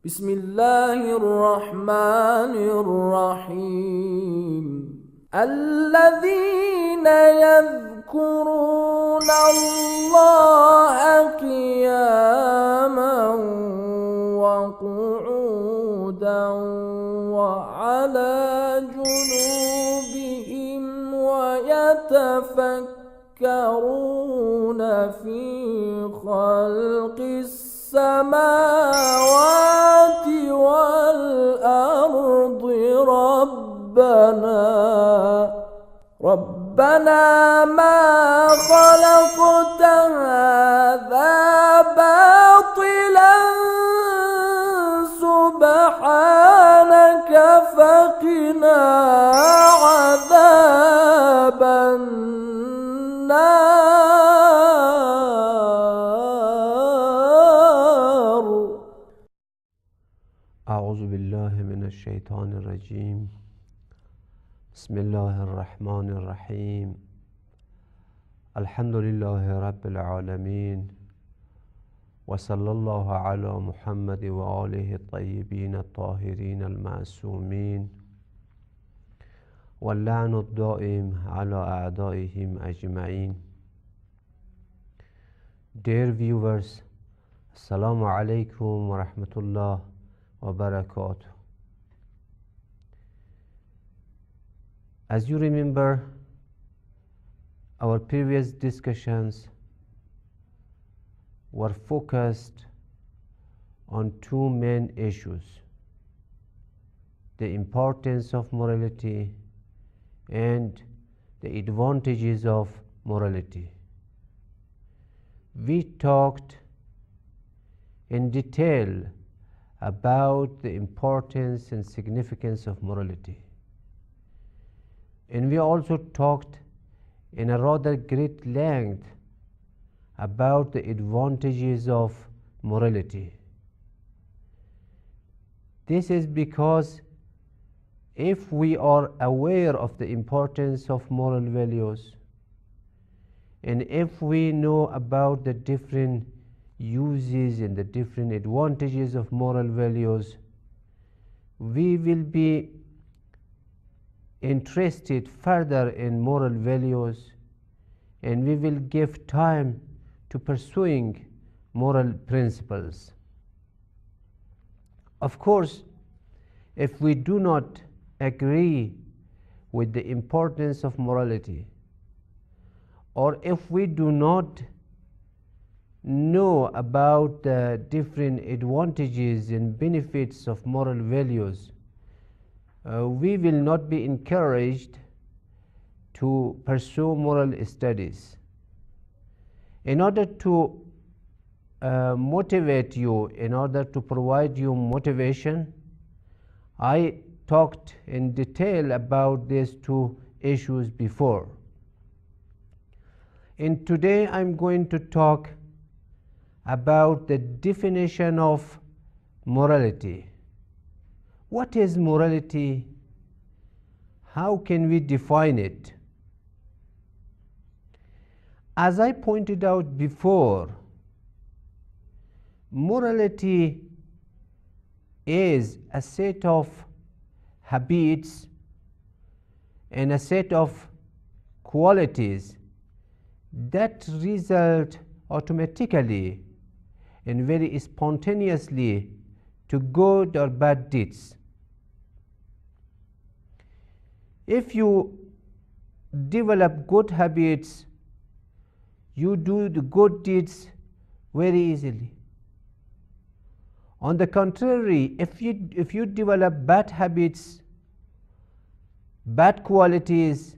بسم الله الرحمن الرحيم الذين يذكرون الله قياما وقعودا وعلى جنوبهم ويتفكرون في خلق السماوات والأرض ربنا ما خلقت هذا باطلا سبحانك فقنا عذاب النار. أعوذ بالله من الشيطان الرجيم. بسم الله الرحمن الرحيم. الحمد لله رب العالمين، وصلى الله على محمد وآله الطيبين الطاهرين المعصومين، واللعن الدائم على أعدائهم أجمعين. Dear viewers, Assalamu alaikum wa rahmatullah wa barakatuh. As you remember, our previous discussions were focused on two main issues: the importance of morality and the advantages of morality. We talked in detail about the importance and significance of morality. And we also talked in a rather great length about the advantages of morality. This is because if we are aware of the importance of moral values, and if we know about the different uses and the different advantages of moral values, we will be interested further in moral values, and we will give time to pursuing moral principles. Of course, if we do not agree with the importance of morality, or if we do not know about the different advantages and benefits of moral values, we will not be encouraged to pursue moral studies. In order to motivate you, in order to provide you motivation, I talked in detail about these two issues before. And today I'm going to talk about the definition of morality. What is morality? How can we define it? As I pointed out before, morality is a set of habits and a set of qualities that result automatically and very spontaneously to good or bad deeds. If you develop good habits, you do the good deeds very easily. On the contrary, if you develop bad habits, bad qualities,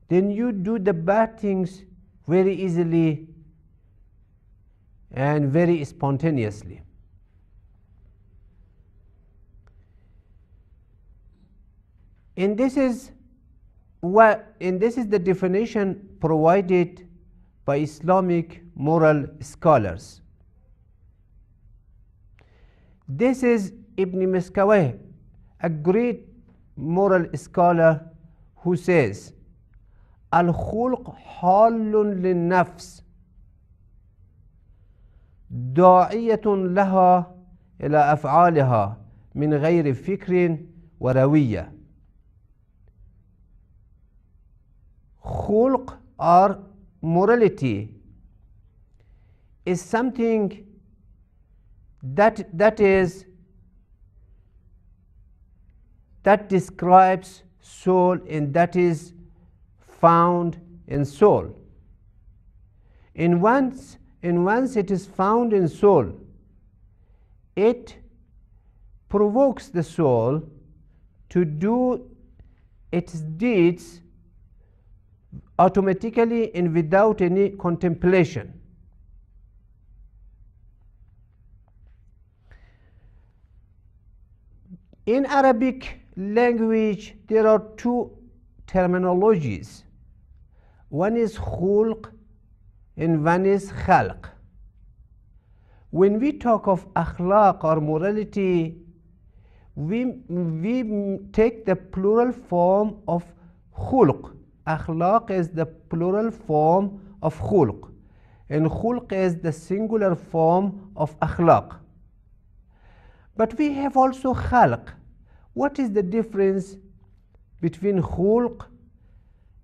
then you do the bad things very easily and very spontaneously. And this is the definition provided by Islamic moral scholars. This is Ibn Miskawayh, a great moral scholar, who says, الخلق حال للنفس داعية لها إلى أفعالها من غير فكر وروية. خلق or morality is something that describes soul, and that is found in soul. And once it is found in soul, it provokes the soul to do its deeds automatically and without any contemplation. In Arabic language, there are two terminologies. One is khulq and one is khalq. When we talk of akhlaq or morality, we take the plural form of khulq. Akhlaq is the plural form of khulq, and khulq is the singular form of akhlaq. But we have also khalq. What is the difference between khulq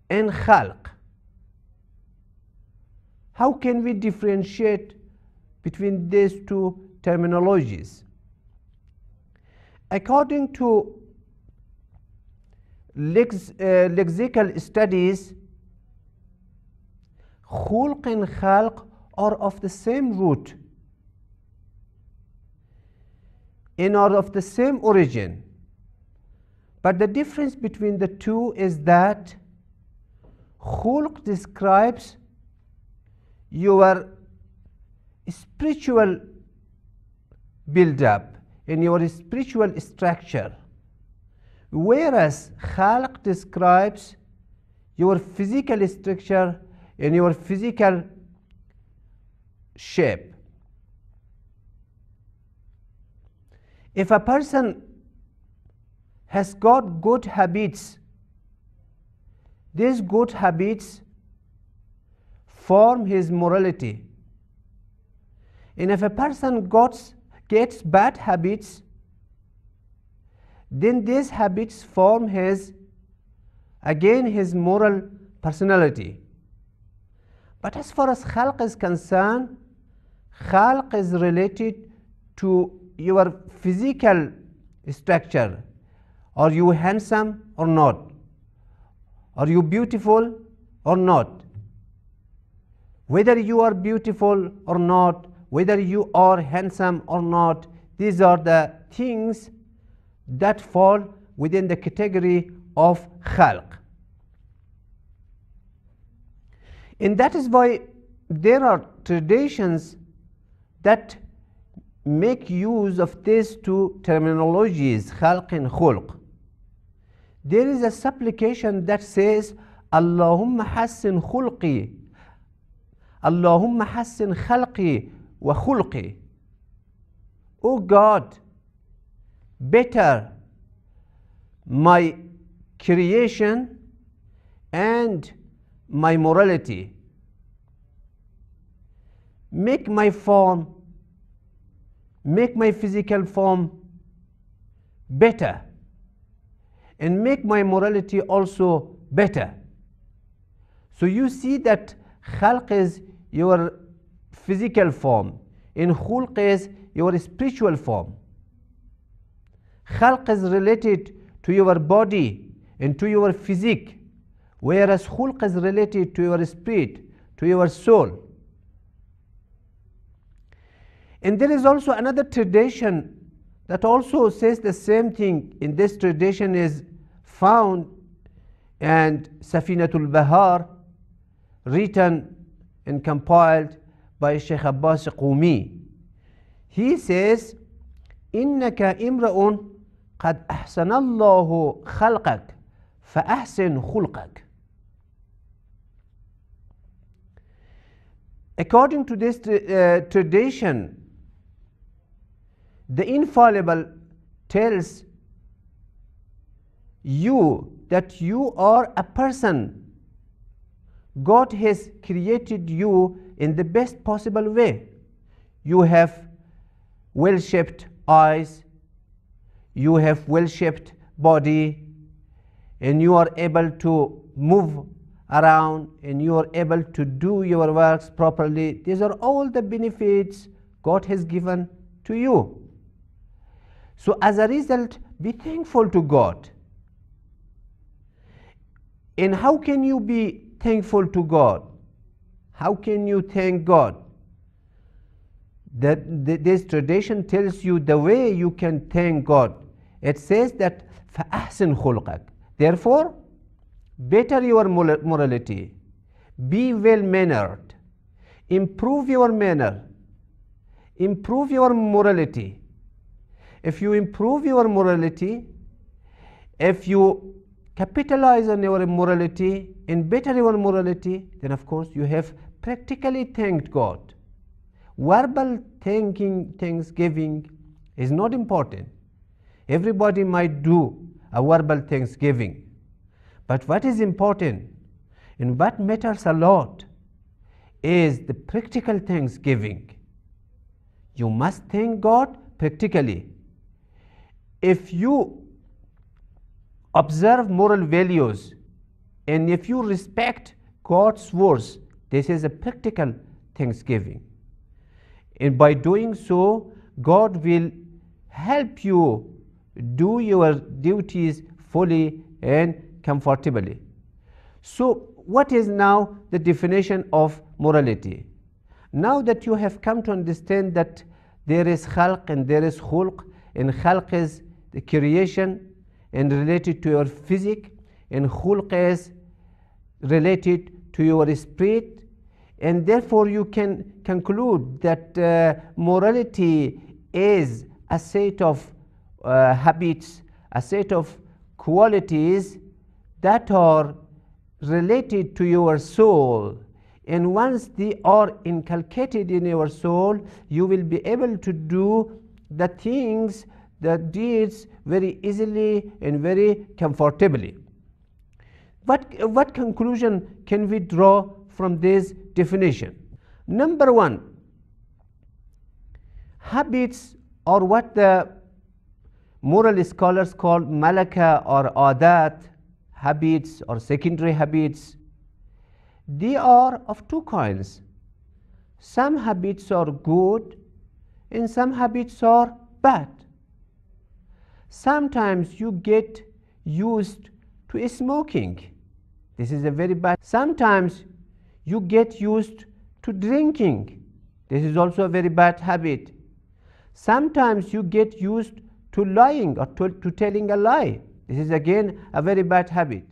and khalq? How can we differentiate between these two terminologies? According to lexical studies, khulq and khalq are of the same root and are of the same origin. But the difference between the two is that khulq describes your spiritual build-up in your spiritual structure, whereas khalq describes your physical structure and your physical shape. If a person has got good habits, these good habits form his morality. And if a person gets bad habits, then these habits form his moral personality. But as far as khalq is concerned, khalq is related to your physical structure. Are you handsome or not? Are you beautiful or not? Whether you are beautiful or not, whether you are handsome or not, these are the things that fall within the category of khalq. And that is why there are traditions that make use of these two terminologies, khalq and khulq. There is a supplication that says, Allahumma hassin khulqi, Allahumma hassin khalqi wa khulqi. O God, better my creation and my morality. Make my form, make my physical form better, and make my morality also better. So you see that khalq is your physical form, and khulq is your spiritual form. Khalq is related to your body and to your physique, whereas khulq is related to your spirit, to your soul. And there is also another tradition that also says the same thing. In this tradition is found and Safinatul Bahar, written and compiled by Sheikh Abbas Qumi. He says, إنك امرؤ قد أحسن الله خلقك فأحسن خلقك. According to this tradition, the infallible tells you that you are a person. God has created you in the best possible way. You have well-shaped eyes, you have well-shaped body, and you are able to move around, and you are able to do your works properly. These are all the benefits God has given to you. So as a result, be thankful to God. And how can you be thankful to God? How can you thank God? This tradition tells you the way you can thank God. It says that فَأَحْسِنْ خُلْقَكَ. Therefore, better your morality. Be well-mannered. Improve your manner. Improve your morality. If you improve your morality, if you capitalize on your morality and better your morality, then of course you have practically thanked God. Verbal thanksgiving is not important. Everybody might do a verbal thanksgiving. But what is important and what matters a lot is the practical thanksgiving. You must thank God practically. If you observe moral values and if you respect God's words, this is a practical thanksgiving. And by doing so, God will help you do your duties fully and comfortably. So what is now the definition of morality? Now that you have come to understand that there is khalq and there is khulq, and khalq is the creation and related to your physique, and khulq is related to your spirit, and therefore you can conclude that morality is a set of habits, a set of qualities that are related to your soul. And once they are inculcated in your soul, you will be able to do the things, the deeds very easily and very comfortably. What conclusion can we draw from this definition? Number one, habits, or what the moral scholars call malaka or adat, habits or secondary habits, they are of two kinds. Some habits are good and some habits are bad. Sometimes you get used to smoking. This is a very bad. Sometimes you get used to drinking. This is also a very bad habit. Sometimes you get used to lying or to telling a lie. This is again a very bad habit.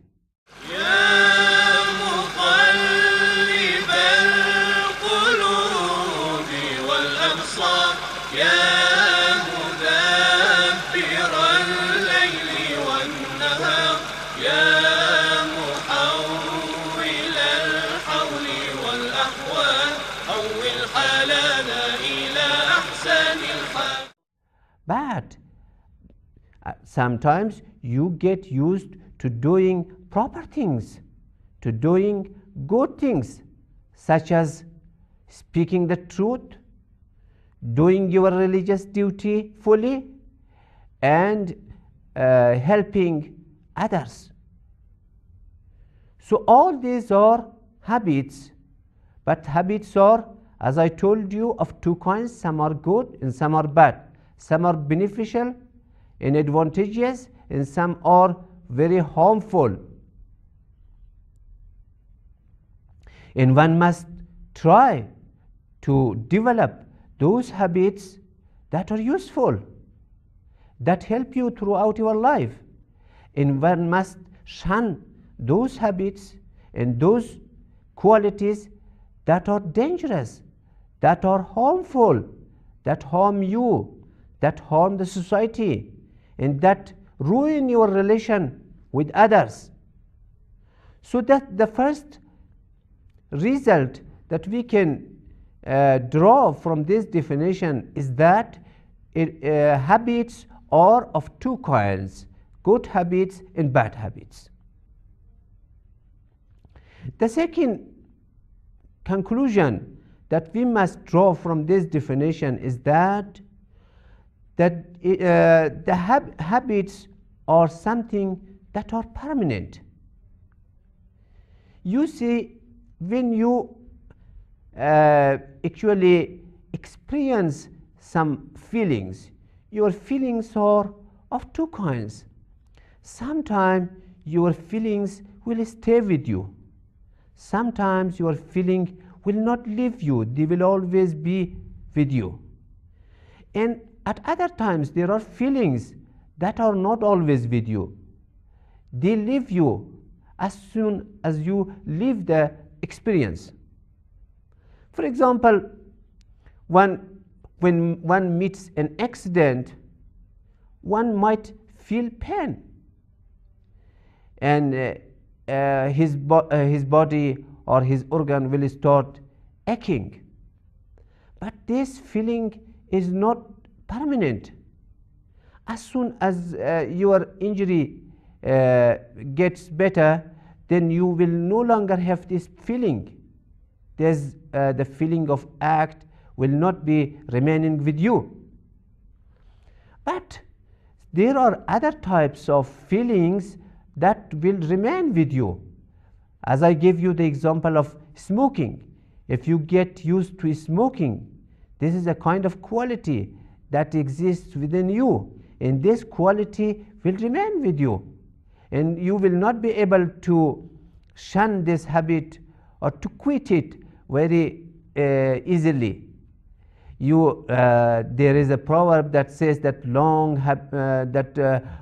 But sometimes you get used to doing proper things, to doing good things, such as speaking the truth, doing your religious duty fully, and helping others. So all these are habits, but habits are, as I told you, of two kinds. Some are good and some are bad. Some are beneficial and advantageous, and some are very harmful. And one must try to develop those habits that are useful, that help you throughout your life. And one must shun those habits and those qualities that are dangerous, that are harmful, that harm you, that harm the society, and that ruin your relation with others. So that the first result that we can draw from this definition is that habits are of two kinds: good habits and bad habits. The second conclusion that we must draw from this definition is that that the habits are something that are permanent. You see, when you actually experience some feelings, your feelings are of two kinds. Sometimes your feelings will stay with you. Sometimes your feeling will not leave you. They will always be with you. And at other times there are feelings that are not always with you. They leave you as soon as you leave the experience. For example, when one meets an accident, one might feel pain, and his body or his organ will start aching. But this feeling is not permanent. As soon as your injury gets better, then you will no longer have this feeling. The feeling of act will not be remaining with you. But there are other types of feelings that will remain with you. As I gave you the example of smoking. If you get used to smoking, this is a kind of quality that exists within you, and this quality will remain with you, and you will not be able to shun this habit or to quit it very easily. There is a proverb that says that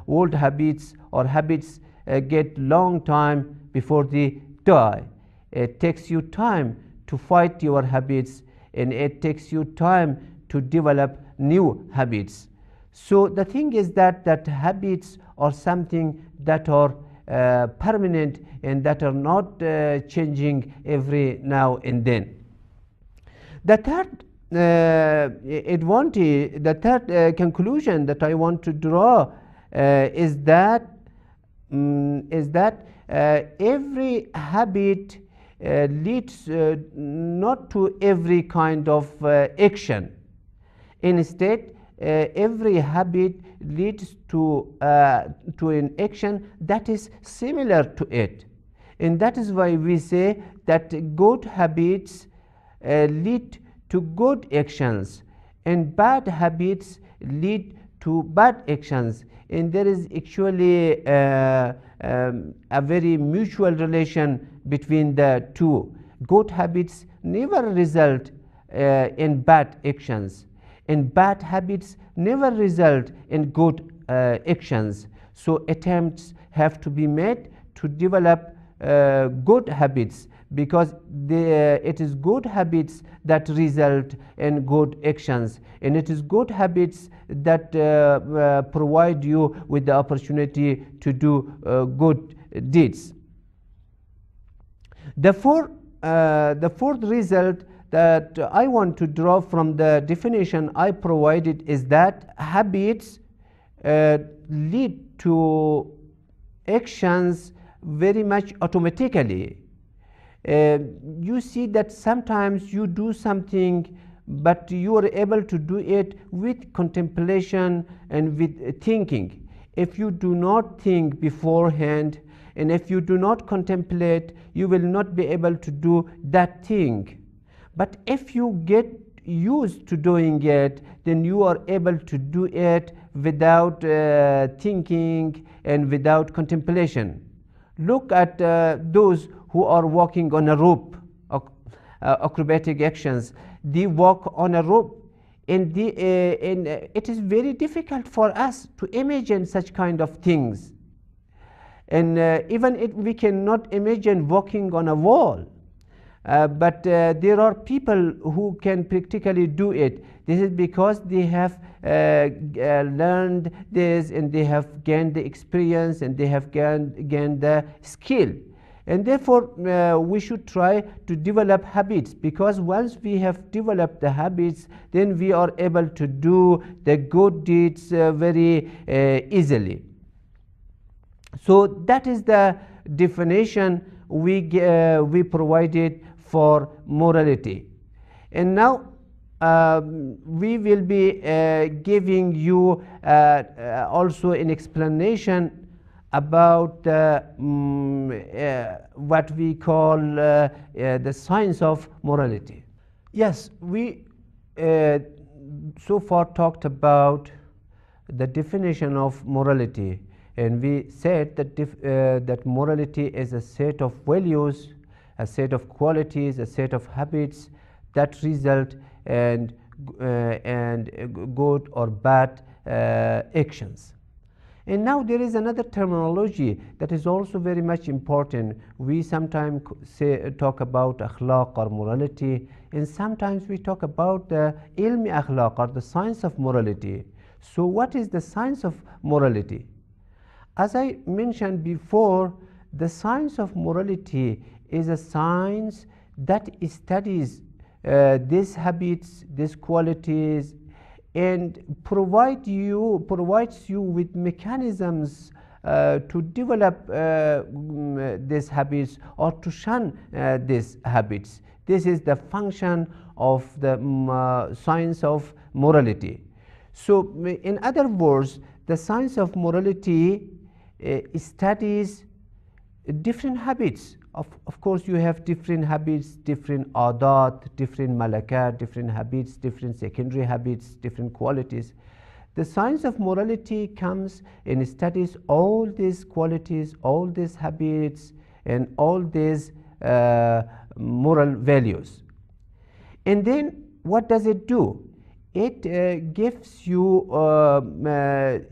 old habits or habits get long time before they die. It takes you time to fight your habits, and it takes you time to develop new habits. So the thing is that habits are something that are permanent and that are not changing every now and then. The third advantage, the third conclusion that I want to draw is that every habit leads not to every kind of action. Instead, every habit leads to an action that is similar to it, and that is why we say that good habits lead to good actions and bad habits lead to bad actions, and there is actually a very mutual relation between the two. Good habits never result in bad actions, and bad habits never result in good actions. So attempts have to be made to develop good habits, because it is good habits that result in good actions, and it is good habits that provide you with the opportunity to do good deeds. The fourth result that I want to draw from the definition I provided is that habits lead to actions very much automatically. You see that sometimes you do something, but you are able to do it with contemplation and with thinking. If you do not think beforehand, and if you do not contemplate, you will not be able to do that thing. But if you get used to doing it, then you are able to do it without thinking and without contemplation. Look at those who are walking on a rope, acrobatic actions. They walk on a rope, and it is very difficult for us to imagine such kind of things. And even if we cannot imagine walking on a wall, but there are people who can practically do it. This is because they have learned this, and they have gained the experience, and they have gained the skill. And therefore we should try to develop habits, because once we have developed the habits, then we are able to do the good deeds very easily. So that is the definition we provided for morality. And now we will be giving you also an explanation about what we call the science of morality. Yes, we so far talked about the definition of morality, and we said that that morality is a set of values, a set of qualities, a set of habits that result in good or bad actions. And now there is another terminology that is also very much important. We sometimes talk about akhlaq or morality, and sometimes we talk about the ilmi akhlaq or the science of morality. So what is the science of morality? As I mentioned before, the science of morality is a science that studies these habits, these qualities, and provides you with mechanisms to develop these habits or to shun these habits. This is the function of the science of morality. So in other words, the science of morality studies different habits. Of course, you have different habits, different adat, different malakat, different habits, different secondary habits, different qualities. The science of morality comes and studies all these qualities, all these habits, and all these moral values. And then what does it do? It gives you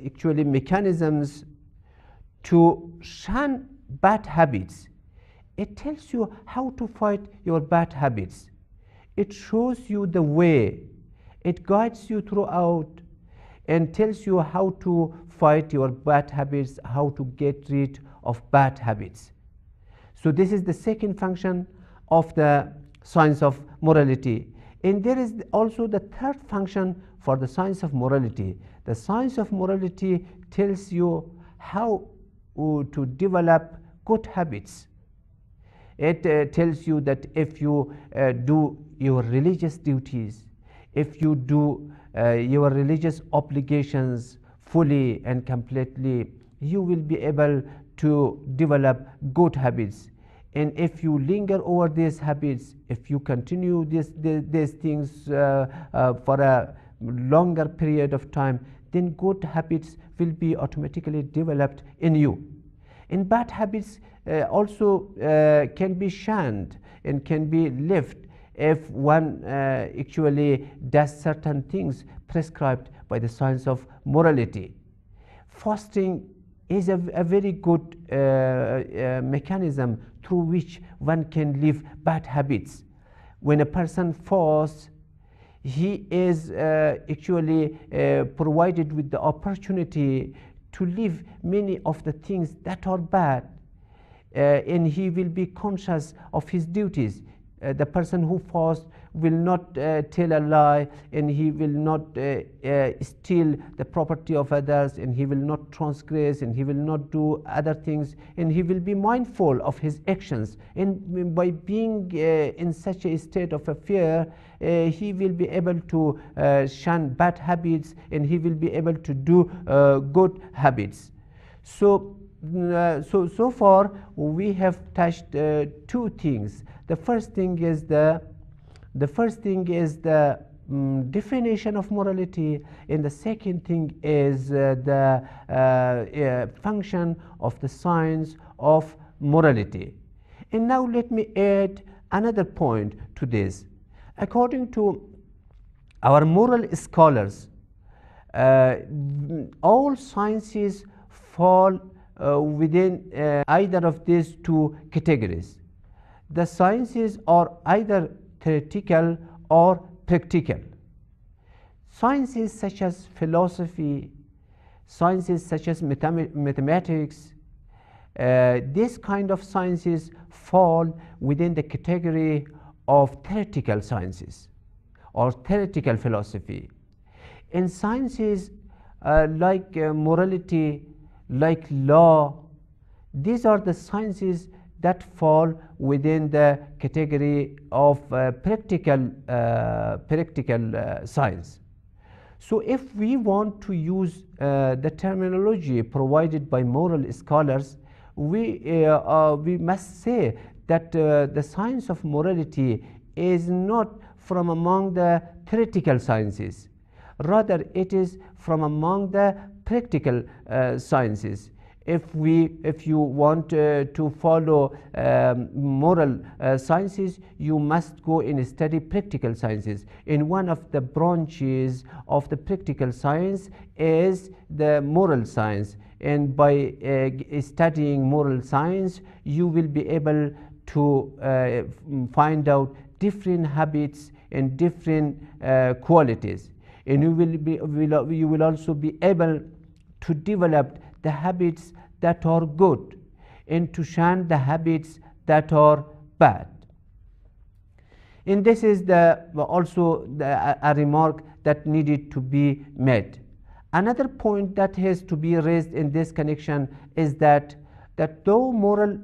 actually mechanisms to shun bad habits. It tells you how to fight your bad habits. It shows you the way. It guides you throughout and tells you how to fight your bad habits, how to get rid of bad habits. So this is the second function of the science of morality. And there is also the third function for the science of morality. The science of morality tells you how to develop good habits. It tells you that if you do your religious duties, if you do your religious obligations fully and completely, you will be able to develop good habits. And if you linger over these habits, if you continue these things for a longer period of time, then good habits will be automatically developed in you. And bad habits also can be shunned and can be left if one actually does certain things prescribed by the science of morality. Fasting is a very good mechanism through which one can leave bad habits. When a person fasts, he is actually provided with the opportunity to leave many of the things that are bad, and he will be conscious of his duties. The person who fasts will not tell a lie, and he will not steal the property of others, and he will not transgress, and he will not do other things, and he will be mindful of his actions. And by being in such a state of fear, he will be able to shun bad habits, and he will be able to do good habits. So far we have touched two things. The first thing is the definition of morality, and the second thing is the function of the science of morality. And now let me add another point to this. According to our moral scholars, all sciences fall within either of these two categories. The sciences are either theoretical or practical. Sciences such as philosophy, sciences such as mathematics, these kind of sciences fall within the category of theoretical sciences or theoretical philosophy. And sciences like morality, like law, these are the sciences that fall within the category of practical science. So if we want to use the terminology provided by moral scholars, we must say that the science of morality is not from among the theoretical sciences. Rather, it is from among the practical sciences. If you want to follow moral sciences, you must go and study practical sciences. And one of the branches of the practical science is the moral science. And by studying moral science, you will be able to find out different habits and different qualities. And you will also be able to develop the habits that are good and to shun the habits that are bad. And this is also a remark that needed to be made. Another point that has to be raised in this connection is that though moral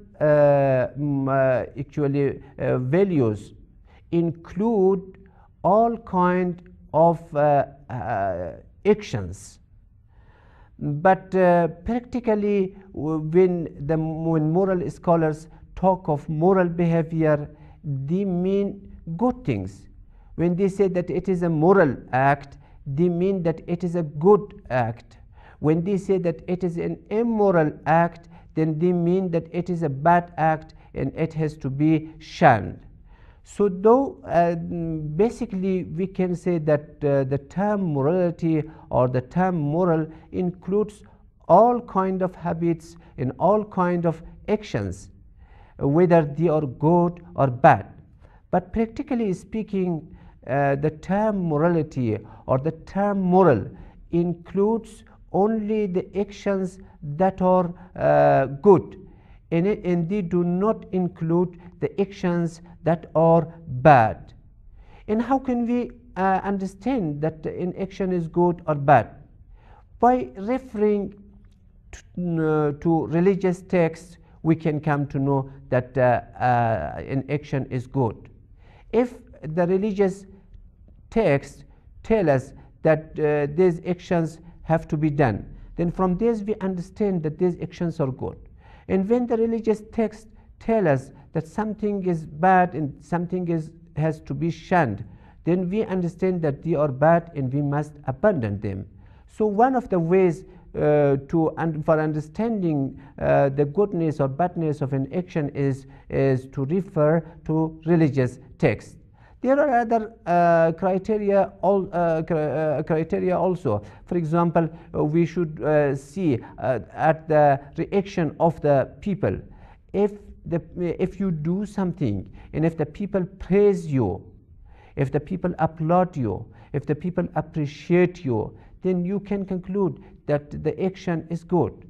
values include all kind of actions, but practically when moral scholars talk of moral behavior, they mean good things. When they say that it is a moral act, they mean that it is a good act. When they say that it is an immoral act, then they mean that it is a bad act and it has to be shunned. So though basically we can say that the term morality or the term moral includes all kind of habits and all kind of actions, whether they are good or bad. But practically speaking, the term morality or the term moral includes only the actions that are good, and they do not include the actions that are bad. And how can we understand that an action is good or bad? By referring to religious texts, we can come to know that an action is good. If the religious texts tell us that these actions have to be done, then from this we understand that these actions are good. And when the religious texts tell us that something is bad and something has to be shunned, then we understand that they are bad and we must abandon them. So one of the ways for understanding the goodness or badness of an action is to refer to religious texts. There are other criteria also. For example, we should see at the reaction of the people. If you do something and if the people praise you, if the people applaud you, if the people appreciate you, then you can conclude that the action is good.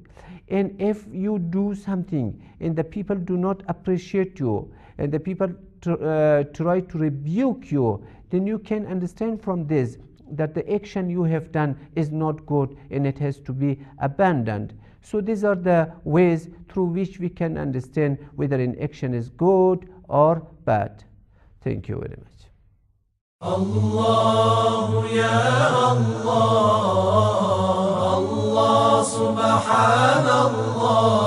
And if you do something and the people do not appreciate you and the people try to rebuke you, then you can understand from this that the action you have done is not good and it has to be abandoned. So these are the ways through which we can understand whether an action is good or bad. Thank you very much. Allah ya Allah, Allah subhanallah.